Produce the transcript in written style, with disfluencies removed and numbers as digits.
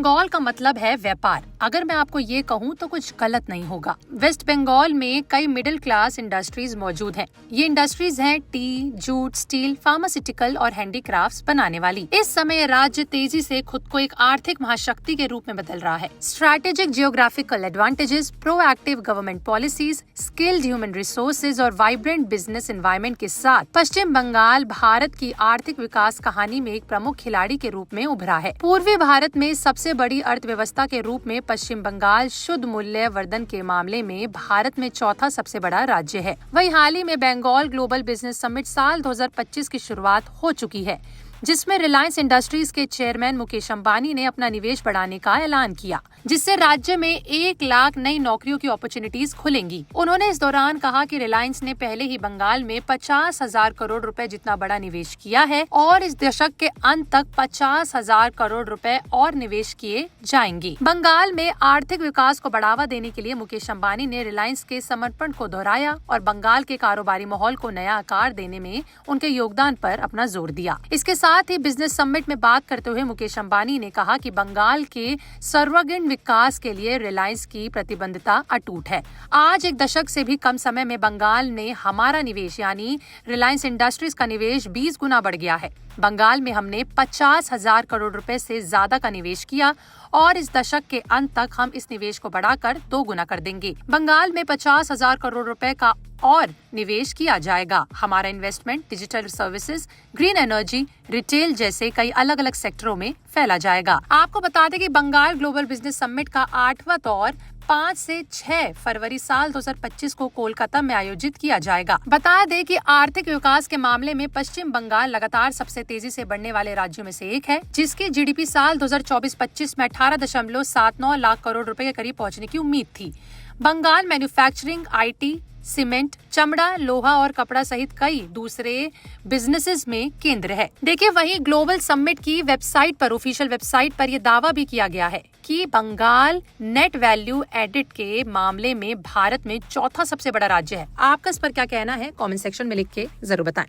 बंगाल का मतलब है व्यापार। अगर मैं आपको ये कहूँ तो कुछ गलत नहीं होगा। वेस्ट बंगाल में कई मिडिल क्लास इंडस्ट्रीज मौजूद हैं। ये इंडस्ट्रीज हैं टी, जूट, स्टील, फार्मास्यूटिकल और हैंडीक्राफ्ट्स बनाने वाली। इस समय राज्य तेजी से खुद को एक आर्थिक महाशक्ति के रूप में बदल रहा है। Strategic geographical advantages, proactive government policies, skilled human resources और वाइब्रेंट बिजनेस एनवायरनमेंट के साथ पश्चिम बंगाल भारत की आर्थिक विकास कहानी में एक प्रमुख खिलाड़ी के रूप में उभरा है। पूर्वी भारत में सबसे बड़ी अर्थव्यवस्था के रूप में पश्चिम बंगाल शुद्ध मूल्य वर्धन के मामले में भारत में चौथा सबसे बड़ा राज्य है। वहीं हाल ही में बंगाल ग्लोबल बिजनेस समिट साल 2025 की शुरुआत हो चुकी है, जिसमें रिलायंस इंडस्ट्रीज के चेयरमैन मुकेश अंबानी ने अपना निवेश बढ़ाने का ऐलान किया, जिससे राज्य में 1 लाख नई नौकरियों की अपॉर्चुनिटीज खुलेंगी। उन्होंने इस दौरान कहा कि रिलायंस ने पहले ही बंगाल में 50,000 करोड़ रुपए जितना बड़ा निवेश किया है और इस दशक के अंत तक 50,000 करोड़ रुपए और निवेश किए जाएंगे। बंगाल में आर्थिक विकास को बढ़ावा देने के लिए मुकेश अंबानी ने रिलायंस के समर्पण को दोहराया और बंगाल के कारोबारी माहौल को नया आकार देने में उनके योगदान पर अपना जोर दिया। इसके साथ ही बिजनेस समिट में बात करते हुए मुकेश अंबानी ने कहा कि बंगाल के सर्वांगीण विकास के लिए रिलायंस की प्रतिबद्धता अटूट है। आज एक दशक से भी कम समय में बंगाल में हमारा निवेश यानी रिलायंस इंडस्ट्रीज का निवेश 20 गुना बढ़ गया है। बंगाल में हमने 50,000 करोड़ रुपए से ज्यादा का निवेश किया और इस दशक के अंत तक हम इस निवेश को बढ़ाकर 2 गुना कर देंगे। बंगाल में 50,000 करोड़ रुपए का और निवेश किया जाएगा। हमारा investment digital services, green energy, retail जैसे कई अलग अलग सेक्टरों में फैला जाएगा। आपको बता दें कि बंगाल ग्लोबल बिजनेस समिट का 8वां दौर 5 से 6 फरवरी साल 2025 को कोलकाता में आयोजित किया जाएगा। बता दें कि आर्थिक विकास के मामले में पश्चिम बंगाल लगातार सबसे तेजी से बढ़ने वाले राज्यों में से एक है, जिसकी जीडीपी साल 2024-25 में 18.79 लाख करोड़ रुपए के करीब पहुंचने की उम्मीद थी। बंगाल मैन्युफैक्चरिंग, आईटी, सीमेंट, चमड़ा, लोहा और कपड़ा सहित कई दूसरे बिजनेसेस में केंद्र है। देखिए, वहीं ग्लोबल समिट की वेबसाइट पर, ऑफिशियल वेबसाइट पर यह दावा भी किया गया है कि बंगाल नेट वैल्यू एडिट के मामले में भारत में चौथा सबसे बड़ा राज्य है। आपका इस पर क्या कहना है? कमेंट सेक्शन में लिख के जरूर बताएं।